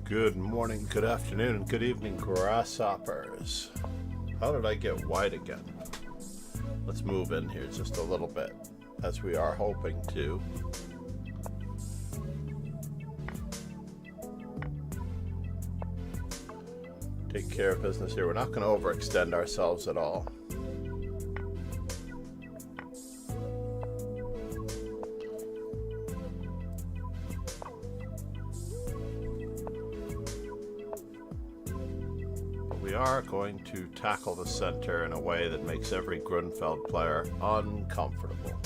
Good morning, good afternoon, and good evening, grasshoppers. How did I get white again? Let's move in here just a little bit, as we are hoping to. Take care of business here. We're not going to overextend ourselves at all. We are going to tackle the center in a way that makes every Grunfeld player uncomfortable.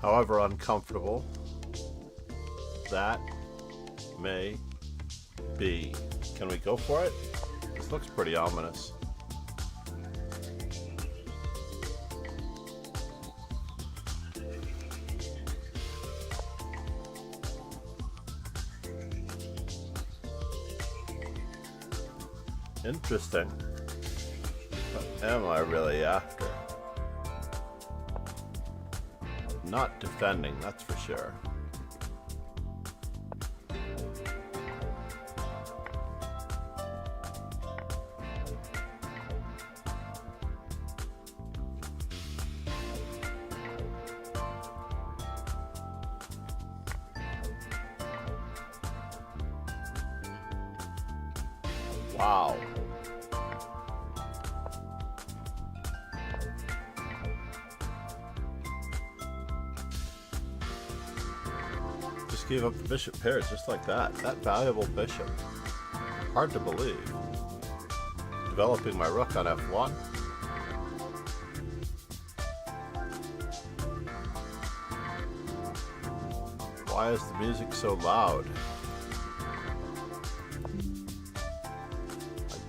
However uncomfortable that may be. Can we go for it? This looks pretty ominous. Interesting. What am I really after? Not defending, that's for sure. Wow. Just gave up the bishop pair just like that. That valuable bishop. Hard to believe. Developing my rook on f1. Why is the music so loud?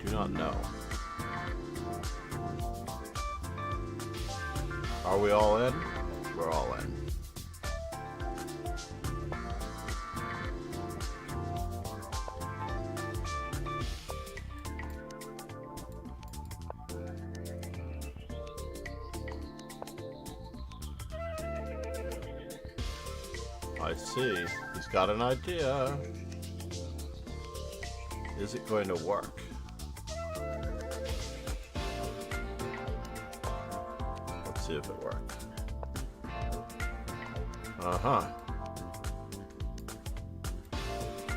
Do not know. Are we all in? We're all in. I see. He's got an idea. Is it going to work? See if it works.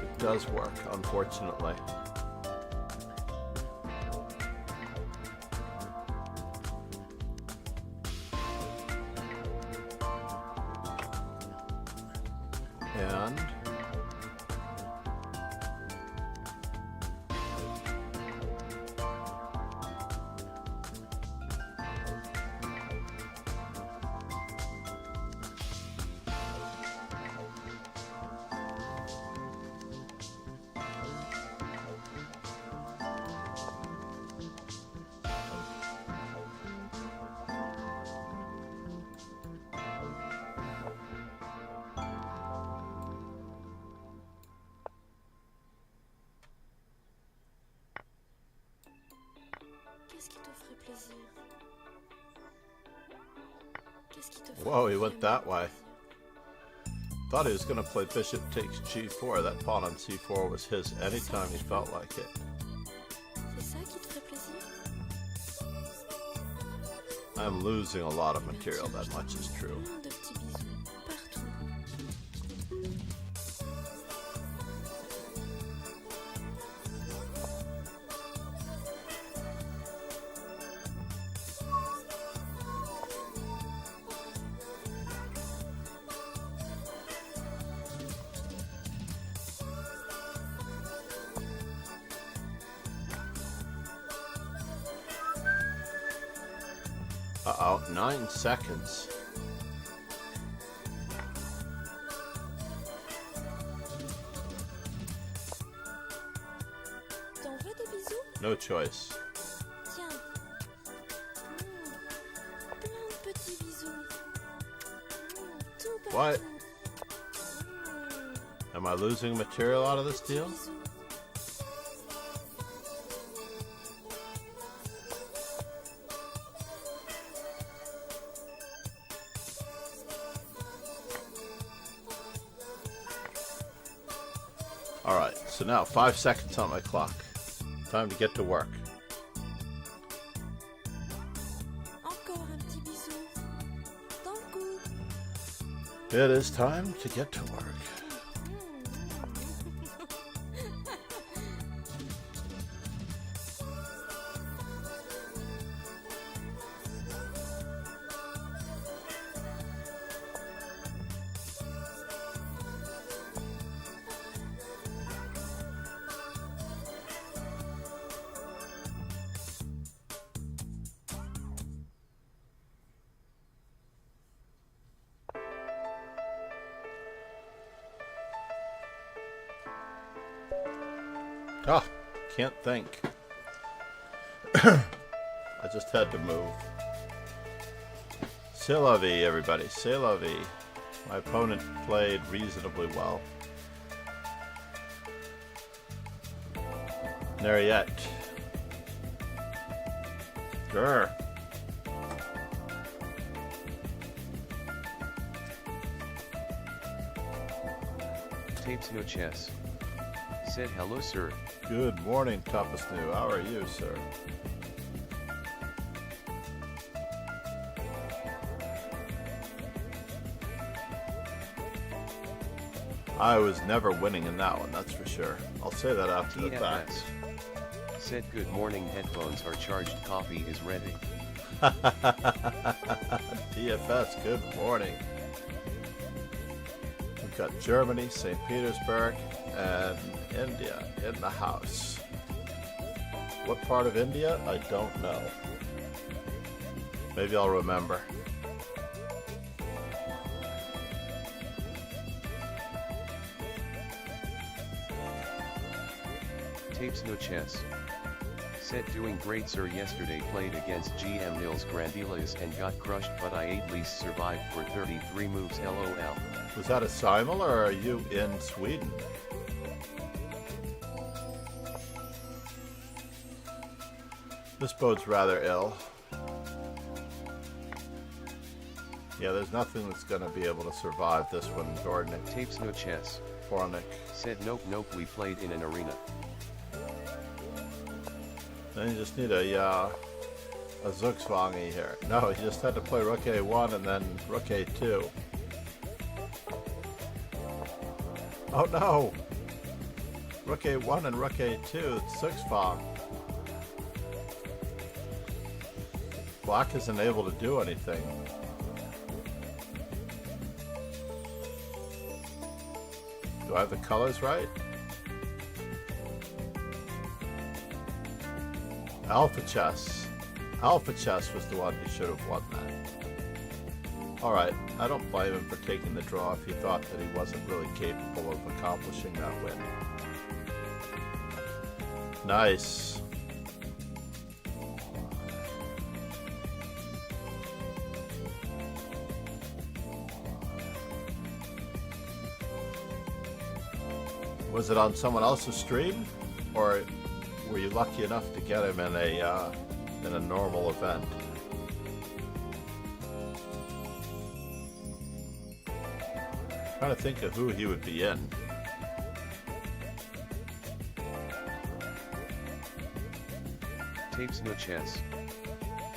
It does work, unfortunately. And whoa, he went that way. Thought he was going to play bishop takes g4. That pawn on c4 was his anytime he felt like it. I'm losing a lot of material, that much is true. Uh-oh, 9 seconds. No choice. What? Am Am I losing material out of this deal? Alright, so now 5 seconds on my clock. Time to get to work. It is time to get to work. Ah, can't think. I just had to move. C'est la vie, everybody. C'est la vie. My opponent played reasonably well. There yet. Grr. Tapes no chess. Said hello, sir. Good morning, Tapas New. How are you, sir? I was never winning in that one, that's for sure. I'll say that after the fact. Said good morning, headphones are charged, coffee is ready. DFS, good morning. We've got Germany, St. Petersburg, and India in the house. What part of India? I don't know. Maybe I'll remember. Tapes no chess. Said doing great, sir. Yesterday played against GM Nils Grandilas and got crushed, but I at least survived for 33 moves. LOL. Was that a simul or are you in Sweden? This bode's rather ill. Yeah, there's nothing that's going to be able to survive this one, Gordon. Tapes no chess. Fornic. Said nope, we played in an arena. Then you just need a Zugzwangi here. No, you just had to play Rook A1 and then Rook A2. Oh no! Rook A1 and Rook A2, it's Zugzwang. Black isn't able to do anything. Do I have the colors right? Alpha Chess. Alpha Chess was the one who should have won that. Alright, I don't blame him for taking the draw if he thought that he wasn't really capable of accomplishing that win. Nice. Was it on someone else's stream, or were you lucky enough to get him in a normal event? I'm trying to think of who he would be in. Tapes no chess.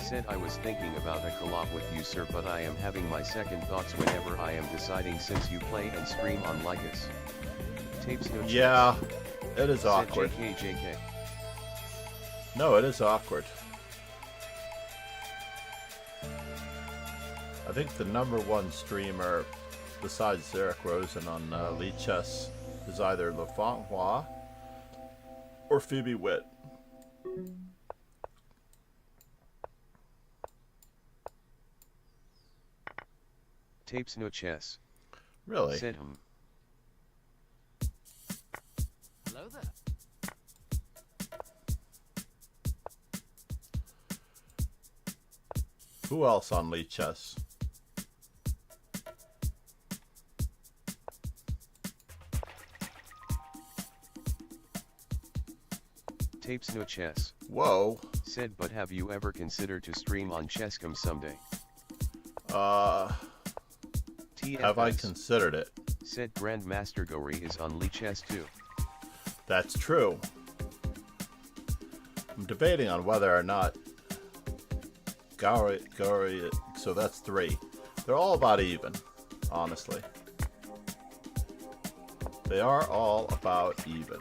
Said I was thinking about a collab with you, sir, but I am having my second thoughts whenever I am deciding, since you play and stream on Lycus. Tapes no chess. Yeah, it is awkward. JK. No, it is awkward. I think the #1 streamer besides Zarek Rosen on Lead Chess is either LeFang Hua or Phoebe Witt. Tapes no chess. Really? Said him. Hello there. Who else on Lead Chess? Tapes no chess. Whoa. Said, but have you ever considered to stream on Chesscom someday? Have I considered it? Said Grandmaster Gori is on Lee Chess too. That's true. I'm debating on whether or not Gori, so that's 3. They're all about even, honestly. They are all about even.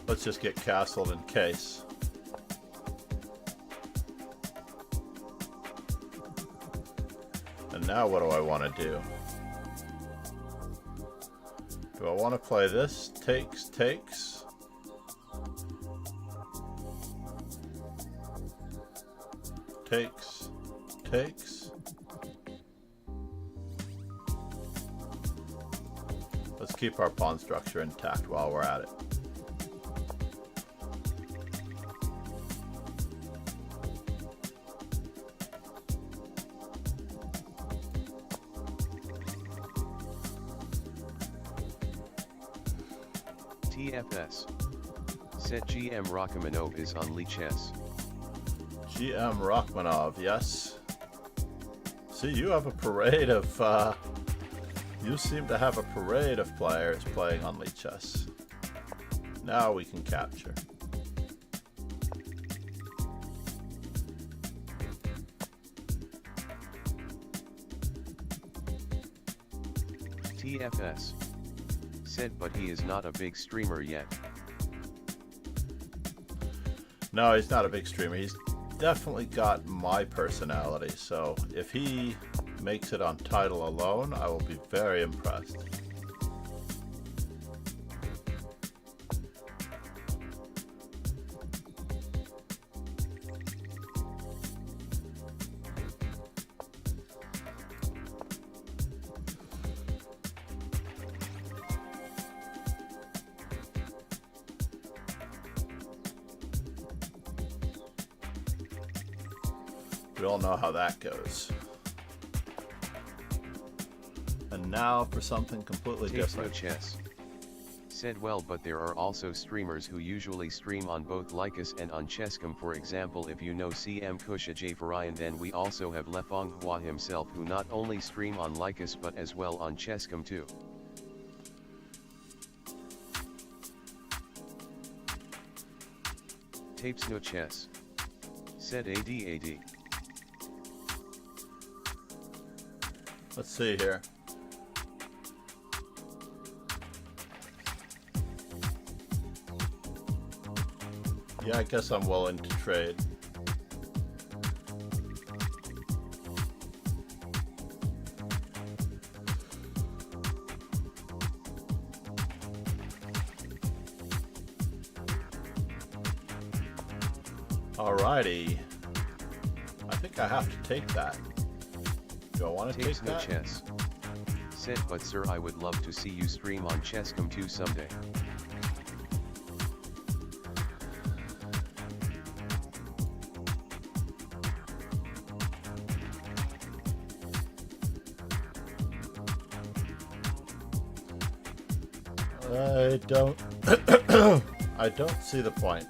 Let's just get castled in case. And now what do I want to do? Do I want to play this? Takes. Takes. Let's keep our pawn structure intact while we're at it. TFS. Said GM Rachmanov is on Lee Chess. GM Rachmanov, yes. See, you have a parade of, you seem to have a parade of players playing on Lee Chess. Now we can capture. TFS. Said, but he is not a big streamer yet. No, he's not a big streamer. He's definitely got my personality, so if he makes it on title alone, I will be very impressed. We all know how that goes. And now for something completely Takes no different. chess. Said, well, but there are also streamers who usually stream on both Lycus and on Chesscom. For example, if you know CM Kusha Jafarian, then we also have Lefong Hua himself, who not only stream on Lycus but as well on Chesscom too. Tapes no chess. Said AD. Let's see here. Yeah, I guess I'm willing to trade. Alrighty. I think I have to take that. Do I want to take Takes no that? chess. Said, but sir, I would love to see you stream on Chesscom too someday. I don't I don't see the point.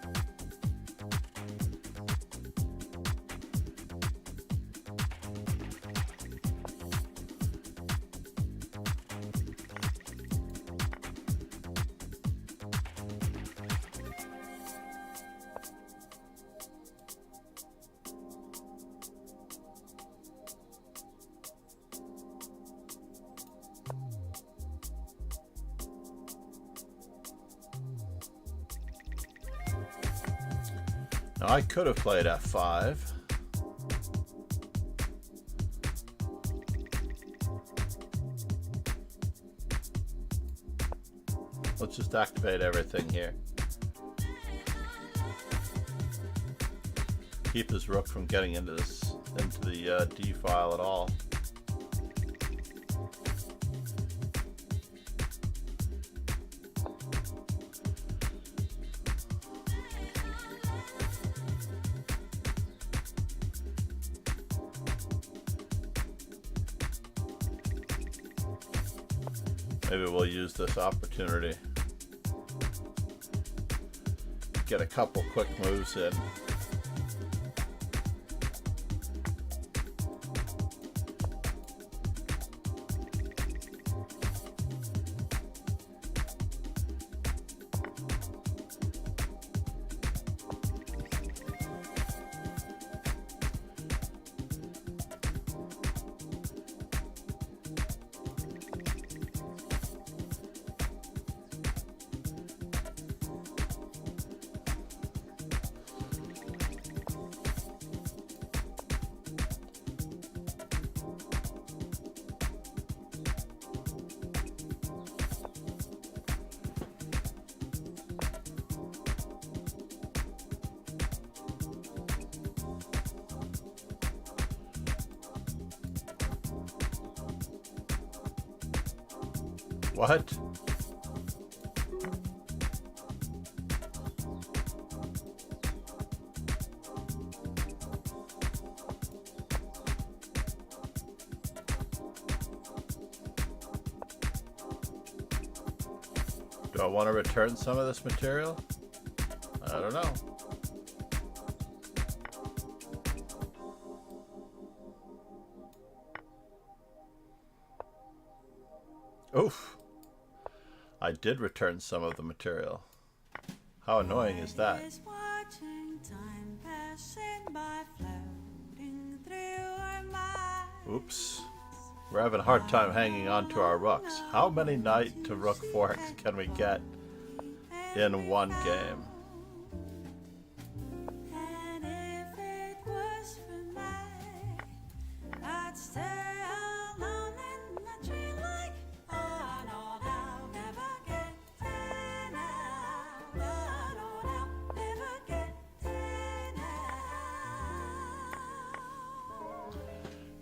Now I could have played F5. Let's just activate everything here. Keep his rook from getting into the D file at all. Maybe we'll use this opportunity. Get a couple quick moves in. What? Do I want to return some of this material? I don't know. Oof. I did return some of the material. How annoying is that? Oops. We're having a hard time hanging on to our rooks. How many knight to rook forks can we get in one game?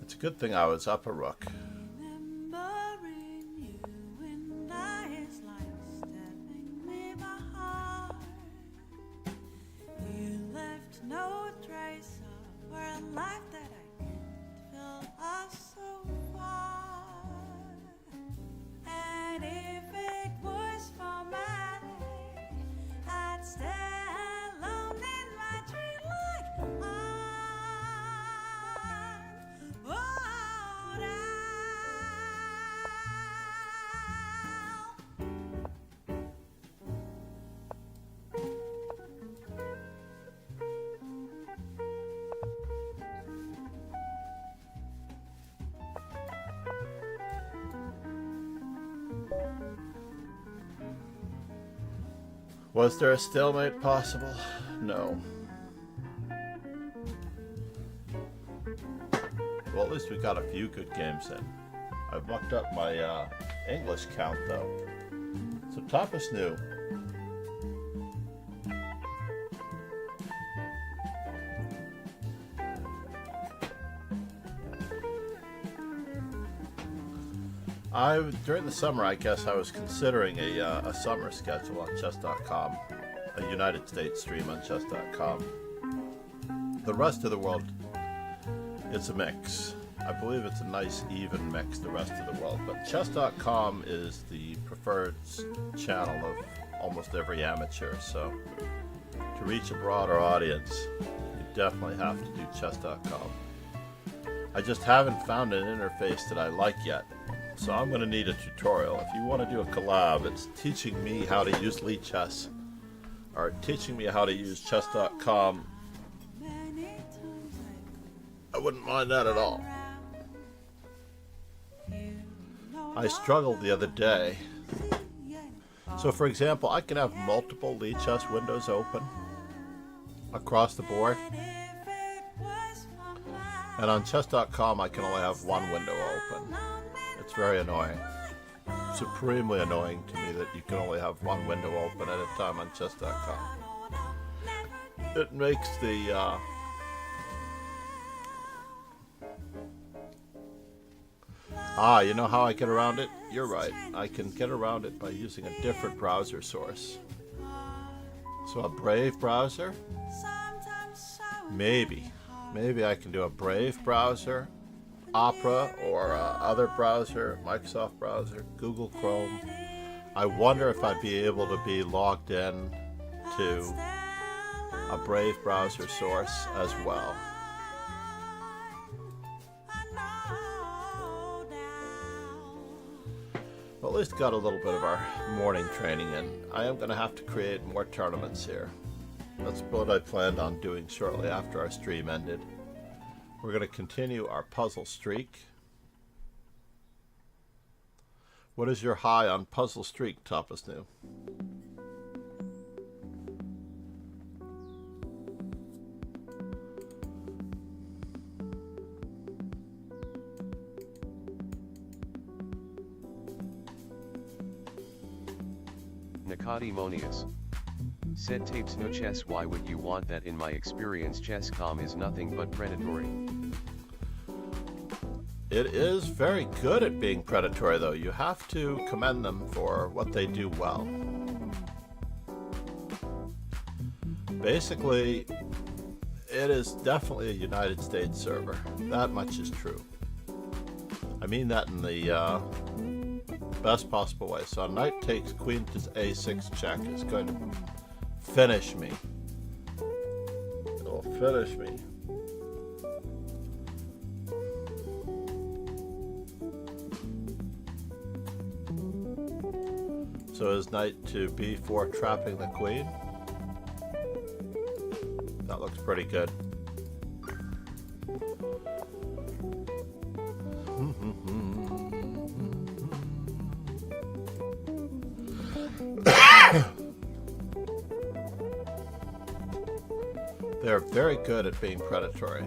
It's a good thing I was up a rook. Was there a stalemate possible? No. Well, at least we got a few good games in. I've mucked up my English count, though. So top is new. During the summer, I guess I was considering a summer schedule on chess.com, a United States stream on chess.com. The rest of the world, it's a mix. I believe it's a nice, even mix, the rest of the world. But chess.com is the preferred channel of almost every amateur, so to reach a broader audience, you definitely have to do chess.com. I just haven't found an interface that I like yet. So I'm going to need a tutorial. If you want to do a collab, it's teaching me how to use Lichess, or teaching me how to use chess.com. I wouldn't mind that at all. I struggled the other day. So for example, I can have multiple Lichess windows open across the board. And on chess.com I can only have one window open. It's very annoying. Supremely annoying to me that you can only have one window open at a time on chess.com. It makes the you know how I get around it? You're right. I can get around it by using a different browser source. So a Brave browser? Maybe I can do a Brave browser Opera or other browser, Microsoft browser, Google Chrome. I wonder if I'd be able to be logged in to a Brave browser source as well. Well, at least got a little bit of our morning training in. I am going to have to create more tournaments here. That's what I planned on doing shortly after our stream ended. We're going to continue our puzzle streak. What is your high on puzzle streak, Tapas New? Nicodemonius. Said tapes no chess. Why would you want that? In my experience, chess.com is nothing but predatory. It is very good at being predatory, though. You have to commend them for what they do well. Basically, it is definitely a United States server. That much is true. I mean that in the best possible way. So knight takes queen to a6 check is going to finish me. It'll finish me. So is knight to b4 trapping the queen? That looks pretty good. They're very good at being predatory.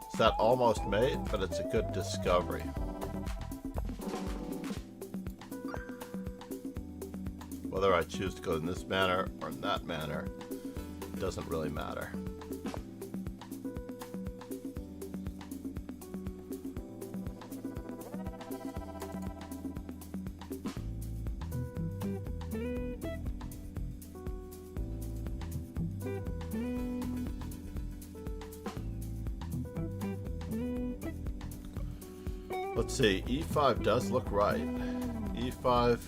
It's that almost mate, but it's a good discovery. Whether I choose to go in this manner or in that manner doesn't really matter. Let's see, e5 does look right. e5,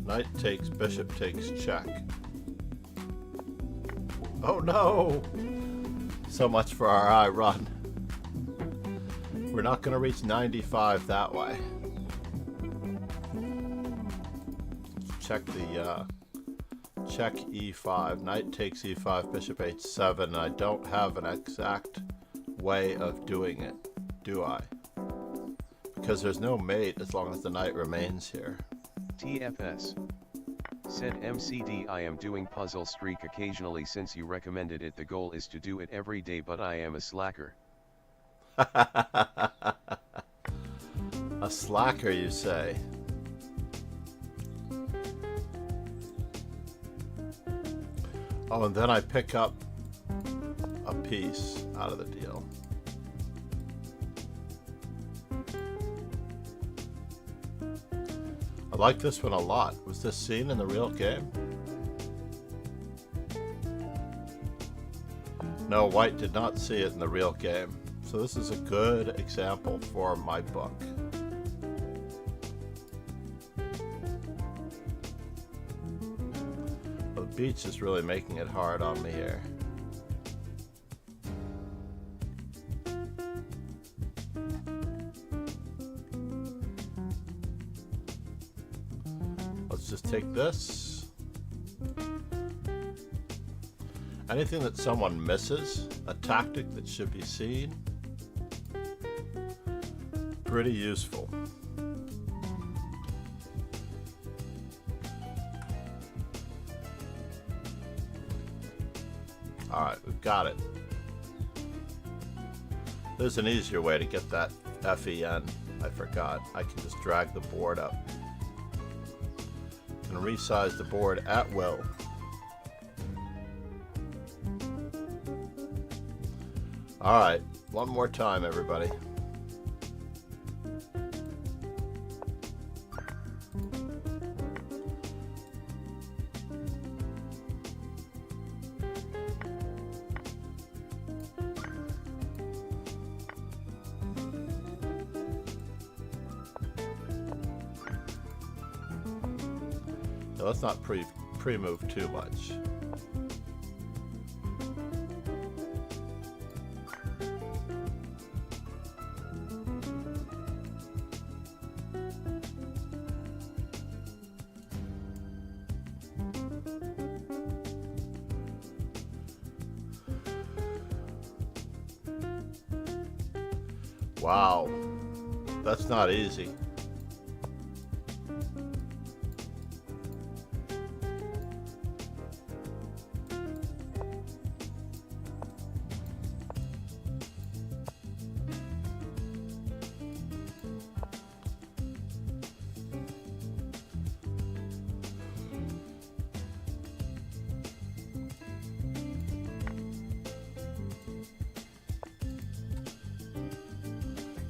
knight takes, bishop takes, check. Oh no! So much for our high run. We're not going to reach 95 that way. Let's check the check e5. Knight takes e5, bishop h7. And I don't have an exact way of doing it, do I? Because there's no mate as long as the knight remains here. TFS. Said MCD, I am doing puzzle streak occasionally since you recommended it. The goal is to do it every day, but I am a slacker. A slacker, you say? Oh, and then I pick up a piece out of the deal. I like this one a lot. Was this seen in the real game? No, white did not see it in the real game. So this is a good example for my book. Well, the beach is really making it hard on me here. Let's just take this. Anything that someone misses, a tactic that should be seen, pretty useful. Alright, we've got it. There's an easier way to get that FEN. I forgot. I can just drag the board up and resize the board at will. Alright, one more time, everybody. Now, let's not pre-move too much. Wow, that's not easy.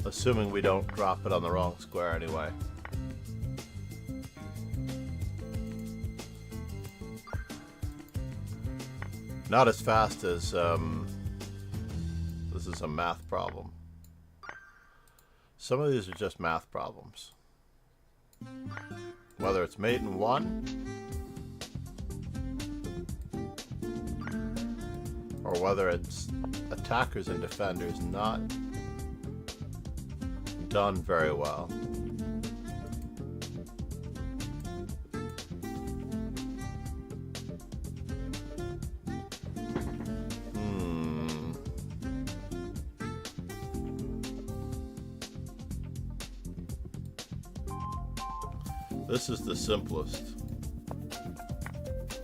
Assuming we don't drop it on the wrong square anyway. Not as fast as, this is a math problem. Some of these are just math problems. Whether it's mate in 1, or whether it's attackers and defenders not done very well. This is the simplest.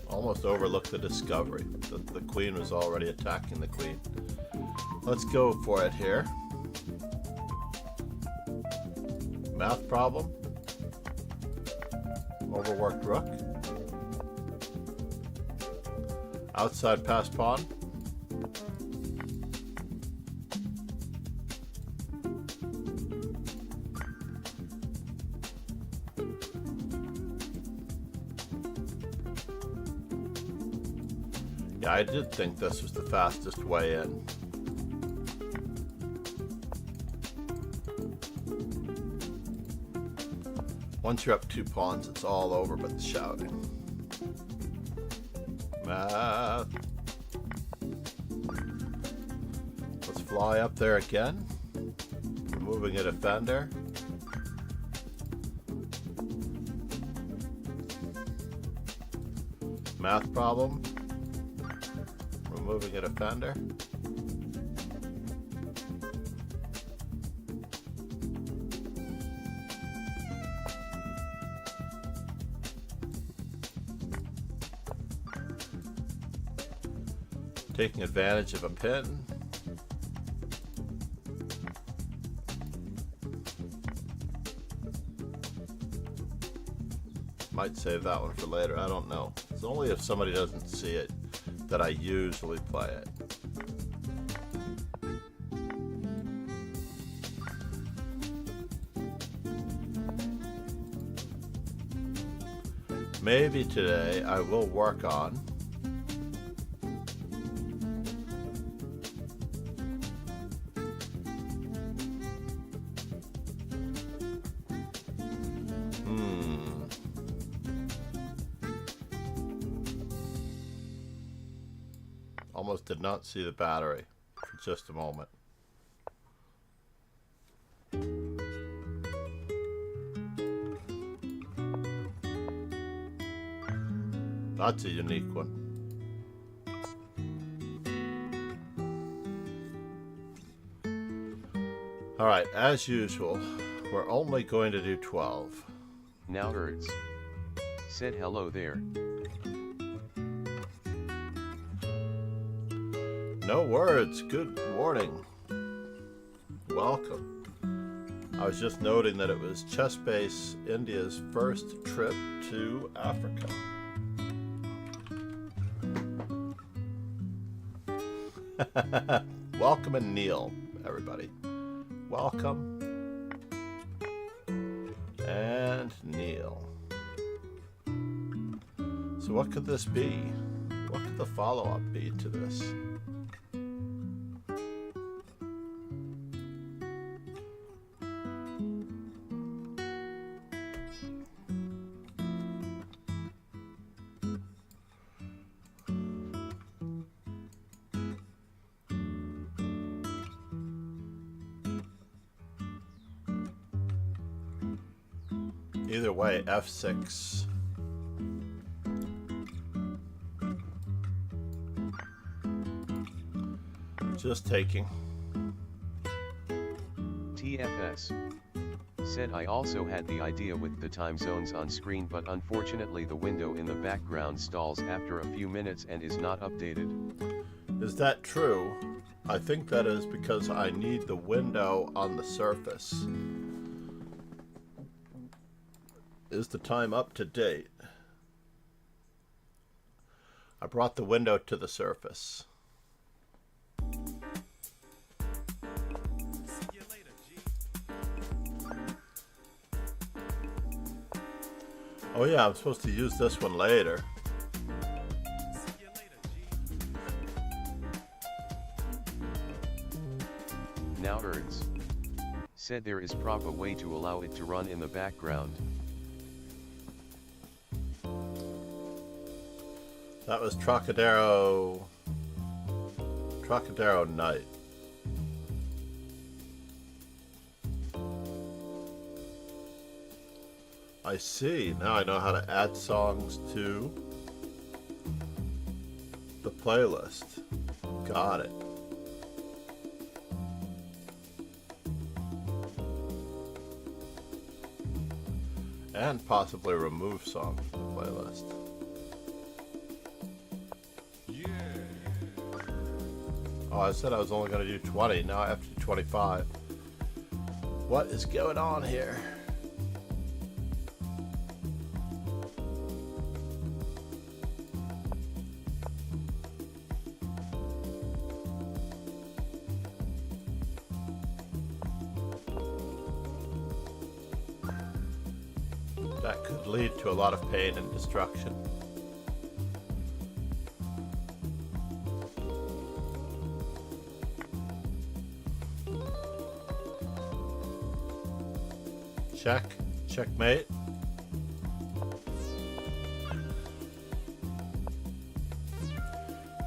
Almost overlooked the discovery that the queen was already attacking the queen. Let's go for it here. Math problem. Overworked rook. Outside passed pawn. Yeah, I did think this was the fastest way in. Once you're up 2 pawns, it's all over but the shouting. Math. Let's fly up there again. Removing a defender. Math problem. Removing a defender. Taking advantage of a pin. Might save that one for later, I don't know. It's only if somebody doesn't see it that I usually play it. Maybe today I will work on almost did not see the battery for just a moment. That's a unique one. All right, as usual, we're only going to do 12. Now Ertz said hello there. No words. Good morning. Welcome. I was just noting that it was Chess Base India's first trip to Africa. Welcome and kneel, everybody. Welcome and kneel. So what could this be? What could the follow-up be to this? Either way, F6. Just taking. TFS. Said I also had the idea with the time zones on screen, but unfortunately the window in the background stalls after a few minutes and is not updated. Is that true? I think that is because I need the window on the surface. Is the time up to date? I brought the window to the surface. Oh yeah, I'm supposed to use this one later. Now Erds. Said there is proper way to allow it to run in the background. That was Trocadero Night. I see. Now I know how to add songs to the playlist. Got it. And possibly remove songs from the playlist. Oh, I said I was only going to do 20. Now I have to do 25. What is going on here? That could lead to a lot of pain and destruction. Check. Checkmate.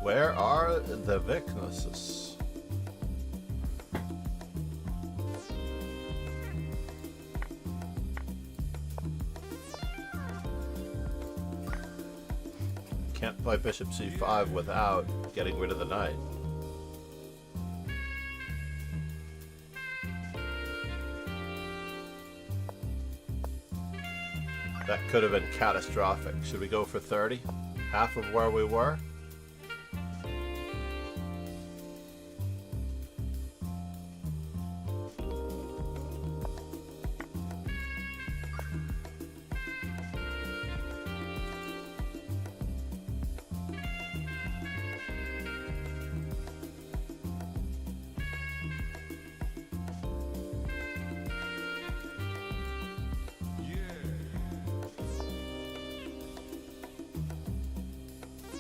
Where are the weaknesses? Can't play bishop c5 without getting rid of the knight. That could have been catastrophic. Should we go for 30? Half of where we were?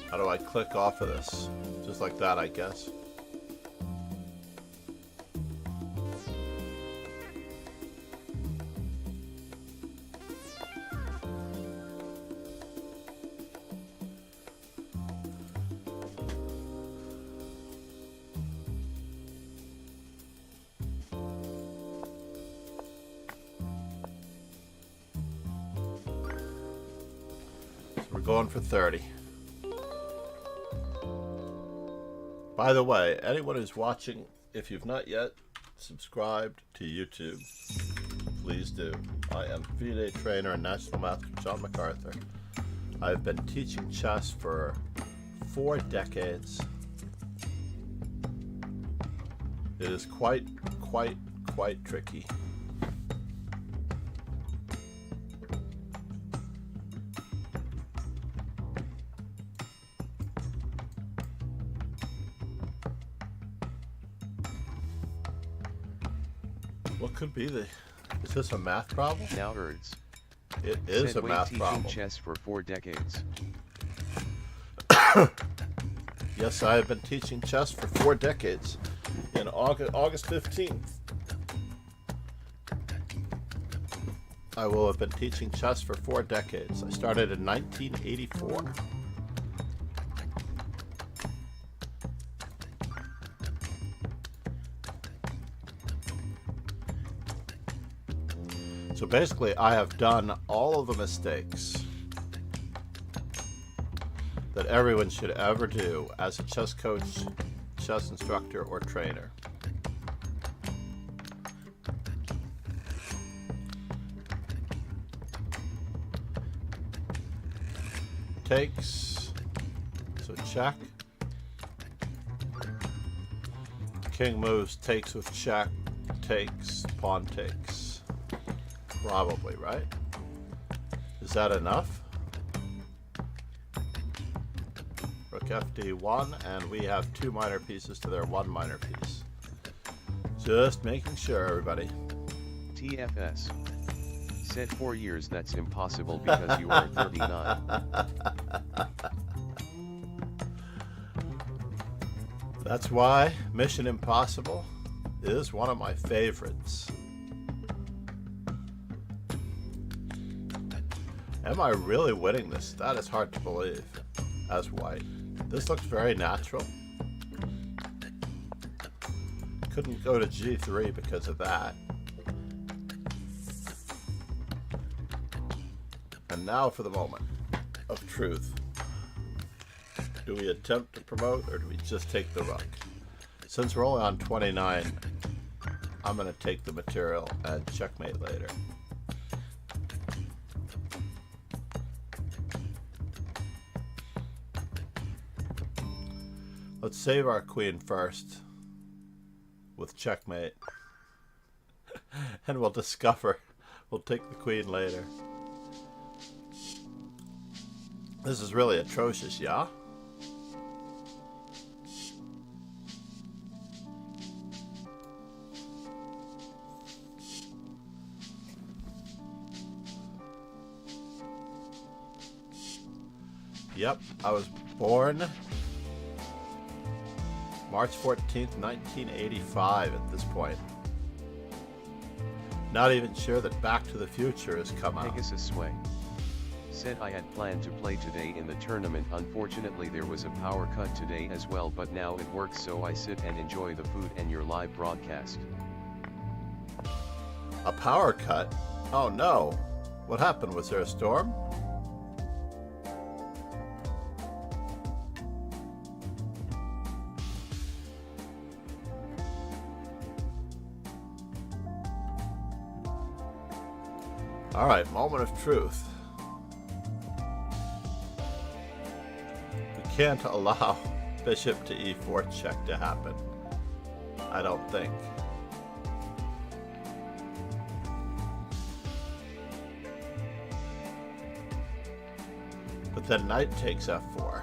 How do I click off of this? Just like that, I guess. So we're going for 30. By the way, anyone who's watching, if you've not yet subscribed to YouTube, please do. I am FIDE trainer and National Master John MacArthur. I've been teaching chess for 4 decades. It is quite tricky. What could be the... Is this a math problem? Now Erds. It is Said a math teaching problem. chess for 4 decades. Yes, I have been teaching chess for 4 decades. In August 15th, I will have been teaching chess for 4 decades. I started in 1984. So basically, I have done all of the mistakes that everyone should ever do as a chess coach, chess instructor, or trainer. Takes, so check. King moves, takes with check, takes, pawn takes. Probably, right? Is that enough? Rook FD1, and we have 2 minor pieces to their 1 minor piece. Just making sure, everybody. TFS. Said 4 years, that's impossible because you are 39. That's why Mission Impossible is one of my favorites. Am I really winning this? That is hard to believe as white. This looks very natural. Couldn't go to G3 because of that. And now for the moment of truth. Do we attempt to promote, or do we just take the rook? Since we're only on 29, I'm going to take the material and checkmate later. Let's save our queen first with checkmate. And we'll discover. We'll take the queen later. This is really atrocious, yeah? Yep, I was born March 14th, 1985 at this point. Not even sure that Back to the Future has come out. Pegasus Sway. Said I had planned to play today in the tournament. Unfortunately there was a power cut today as well, but now it works, so I sit and enjoy the food and your live broadcast. A power cut? Oh no. What happened? Was there a storm? All right, moment of truth. We can't allow bishop to e4 check to happen. I don't think. But then knight takes f4.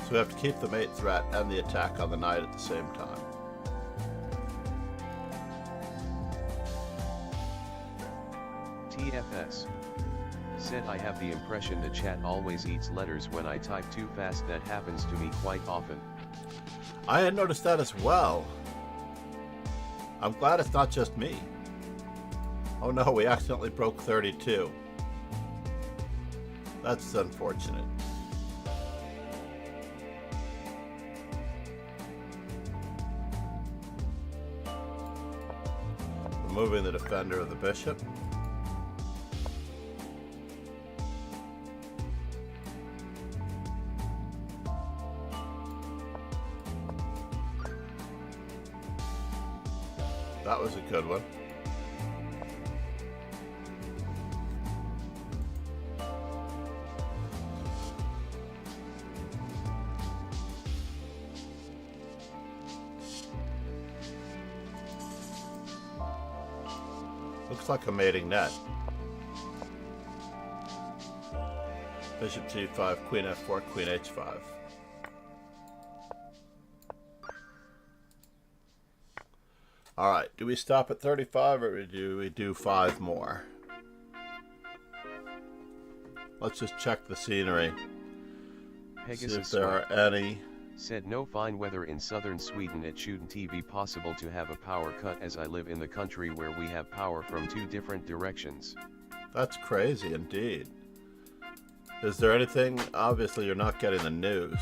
So we have to keep the mate threat and the attack on the knight at the same time. TFS. Said I have the impression the chat always eats letters when I type too fast. That happens to me quite often. I had noticed that as well. I'm glad it's not just me. Oh no, we accidentally broke 32. That's unfortunate. Removing the defender of the bishop. That was a good one. Looks like a mating net. Bishop g5, queen f4, queen h5. Alright, do we stop at 35 or do we do 5 more? Let's just check the scenery. Pegasus See if there are any. Said no fine weather in southern Sweden. It shouldn't be possible to have a power cut, as I live in the country where we have power from 2 different directions. That's crazy indeed. Is there anything? Obviously you're not getting the news.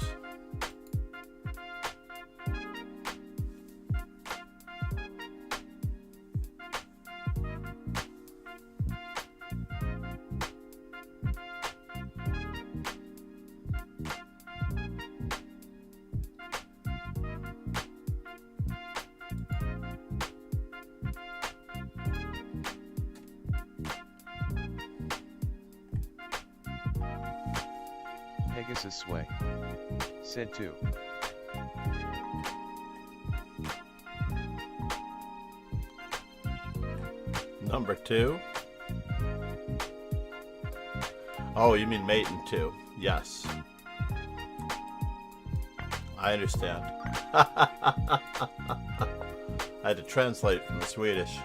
Pegasus sway. Said 2. Number 2. Oh, you mean mate in 2. Yes. I understand. I had to translate from the Swedish.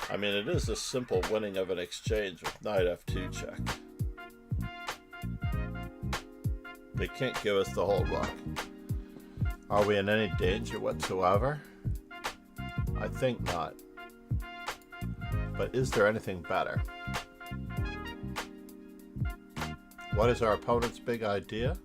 I mean, it is a simple winning of an exchange with knight f2 check. They can't give us the whole rook. Are we in any danger whatsoever? I think not. But is there anything better? What is our opponent's big idea?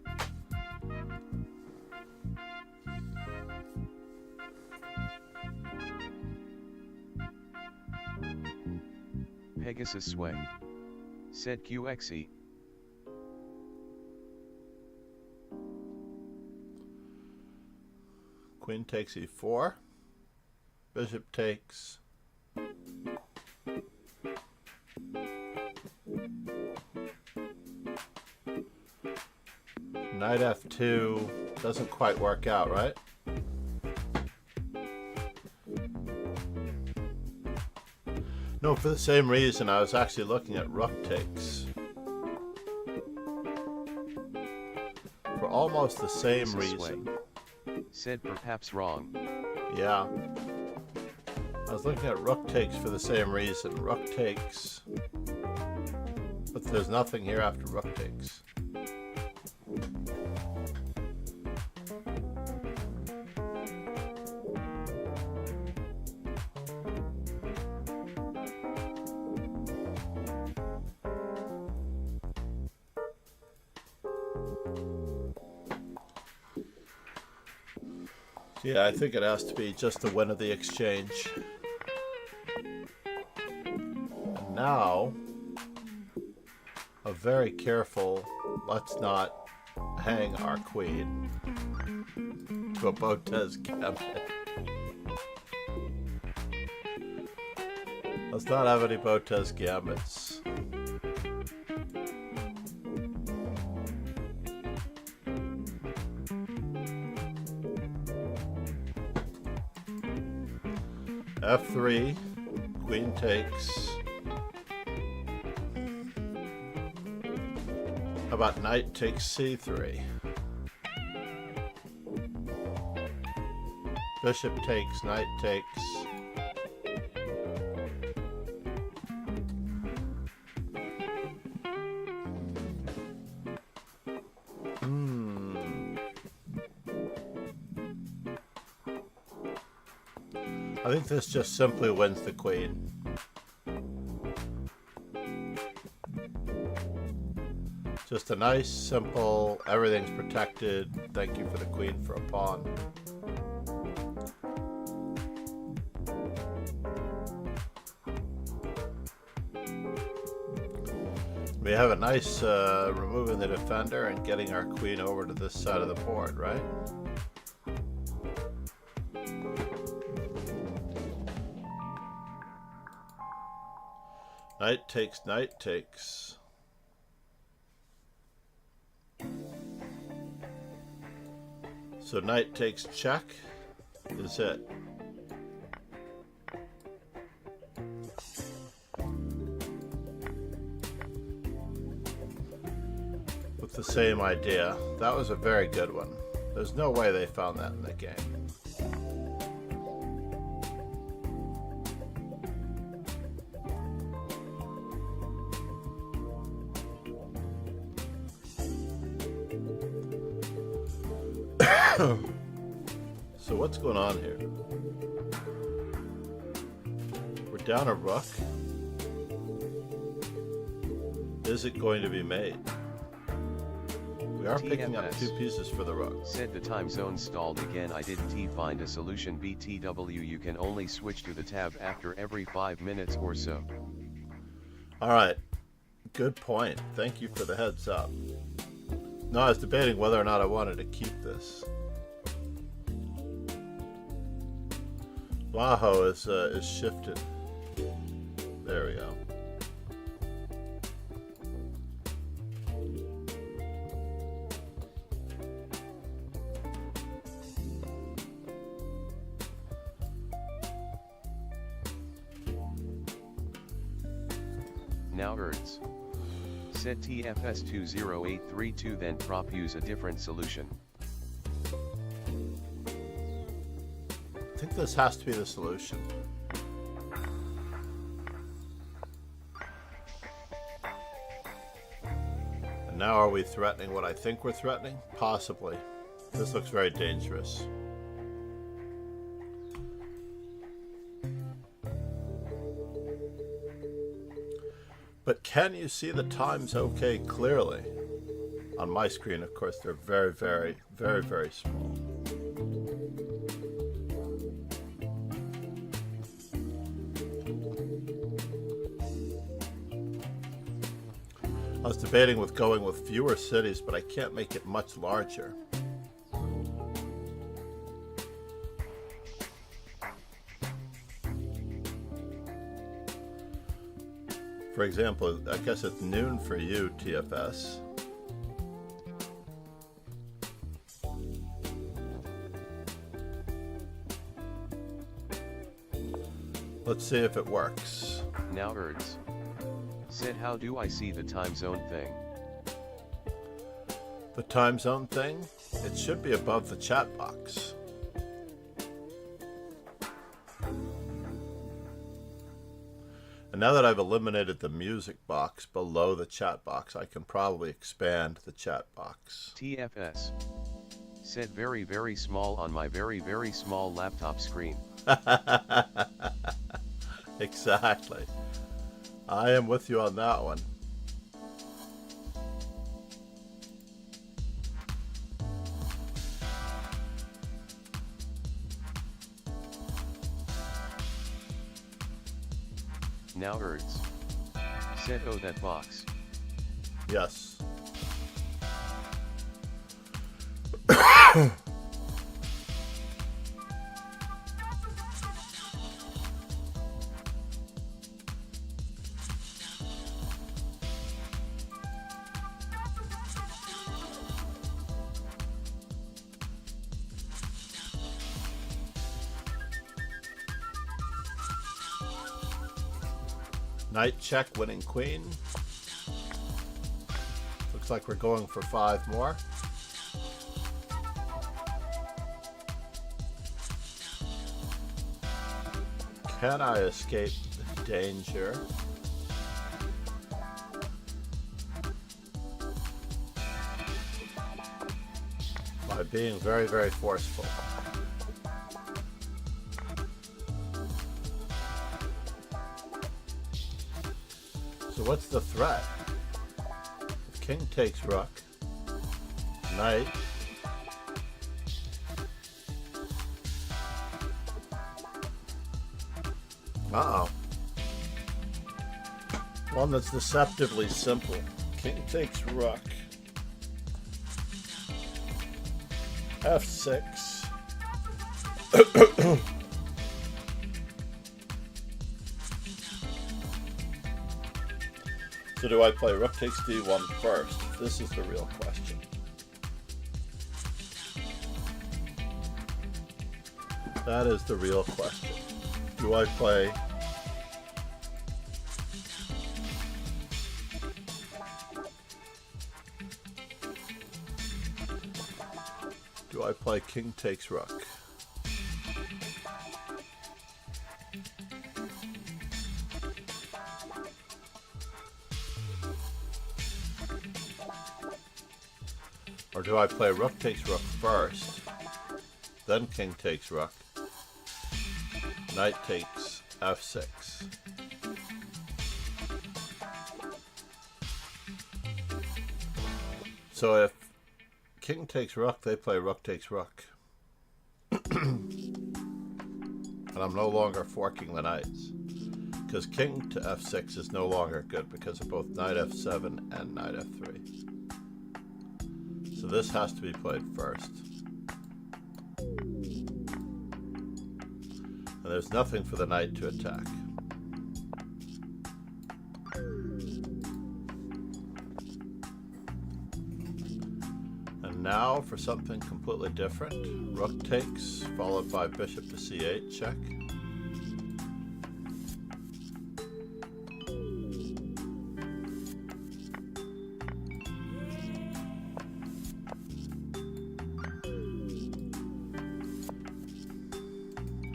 Pegasus sway. Said QXE. Queen takes e4. Bishop takes. Knight f2 doesn't quite work out, right? No, for the same reason I was actually looking at rook takes. For almost the same reason. Said perhaps wrong. Yeah. I was looking at rook takes for the same reason. Rook takes. But there's nothing here after rook takes. Yeah, I think it has to be just the win of the exchange. And now, a very careful, let's not hang our queen to a Botez gambit. Let's not have any Botez gambits. F3, queen takes. How about knight takes c3? Bishop takes, knight takes. I think this just simply wins the queen. Just a nice, simple, everything's protected. Thank you for the queen for a pawn. We have a nice removing the defender and getting our queen over to this side of the board, right? Knight takes, knight takes. So knight takes check is it. With the same idea. That was a very good one. There's no way they found that in the game. So what's going on here? We're down a rook. Is it going to be made? We are picking up TFS. 2 pieces for the rook. Said the time zone stalled again. I didn't find a solution. BTW, you can only switch to the tab after every 5 minutes or so. Alright, good point. Thank you for the heads up. No, I was debating whether or not I wanted to keep this. Wahoo is shifted. There we go. Now Erds. Set TFS 20832, then prop use a different solution. I think this has to be the solution. And now are we threatening what I think we're threatening? Possibly. This looks very dangerous. But can you see the times okay clearly? On my screen, of course, they're very, very, very, very small. I was debating with going with fewer cities, but I can't make it much larger. For example, I guess it's noon for you, TFS. Let's see if it works. Now Erds. Said, how do I see the time zone thing? The time zone thing? It should be above the chat box. And now that I've eliminated the music box below the chat box, I can probably expand the chat box. TFS. Said, very, very small on my very, very small laptop screen. Exactly. I am with you on that one. Now Erds. Said, oh, that box. Yes. Knight check, winning queen. Looks like we're going for 5 more. Can I escape danger? By being very, very forceful. So what's the threat? If king takes rook, knight, uh-oh. One that's deceptively simple. King takes rook, f6. So do I play rook takes d1 first? This is the real question. That is the real question. Do I play king takes rook? Or do I play rook takes rook first, then king takes rook, knight takes f6? So king takes rook, they play rook takes rook. And I'm no longer forking the knights. Because king to f6 is no longer good because of both knight f7 and knight f3. So this has to be played first. And there's nothing for the knight to attack. And now for something completely different. Rook takes, followed by bishop to c8, check.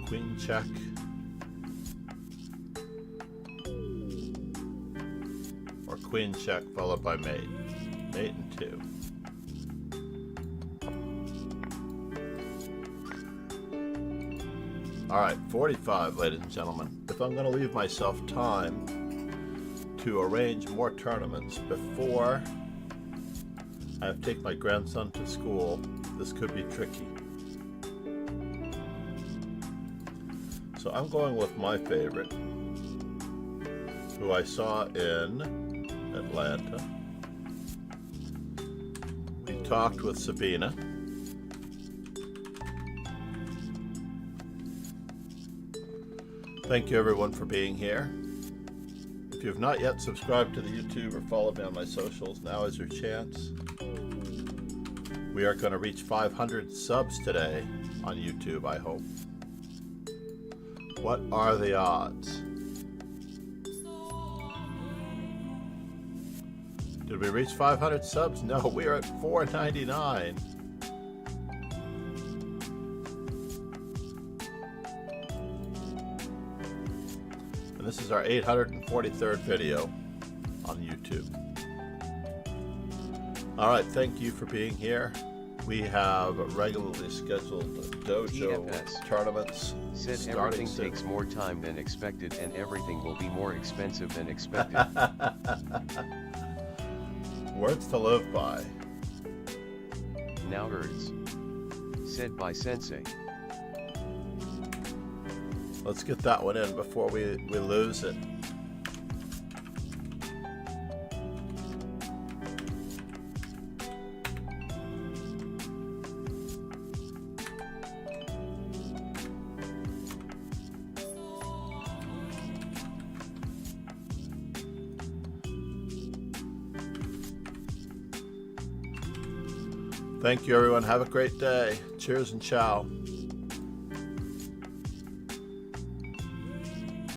Queen check. Or queen check followed by mate. Mate and 2. Alright, 45, ladies and gentlemen. If I'm going to leave myself time to arrange more tournaments before I have to take my grandson to school, this could be tricky. So I'm going with my favorite, who I saw in Atlanta. We talked with Sabina. Thank you everyone for being here. If you have not yet subscribed to the YouTube or followed me on my socials, now is your chance. We are going to reach 500 subs today on YouTube, I hope. What are the odds? Did we reach 500 subs? No, we are at 499. And this is our 843rd video on YouTube. Alright, thank you for being here. We have regularly scheduled dojo TFS. tournaments. Said starting everything soon. takes more time than expected and everything will be more expensive than expected. Words to live by. Now words. Said by Sensei. Let's get that one in before we lose it. Thank you, everyone. Have a great day. Cheers and ciao.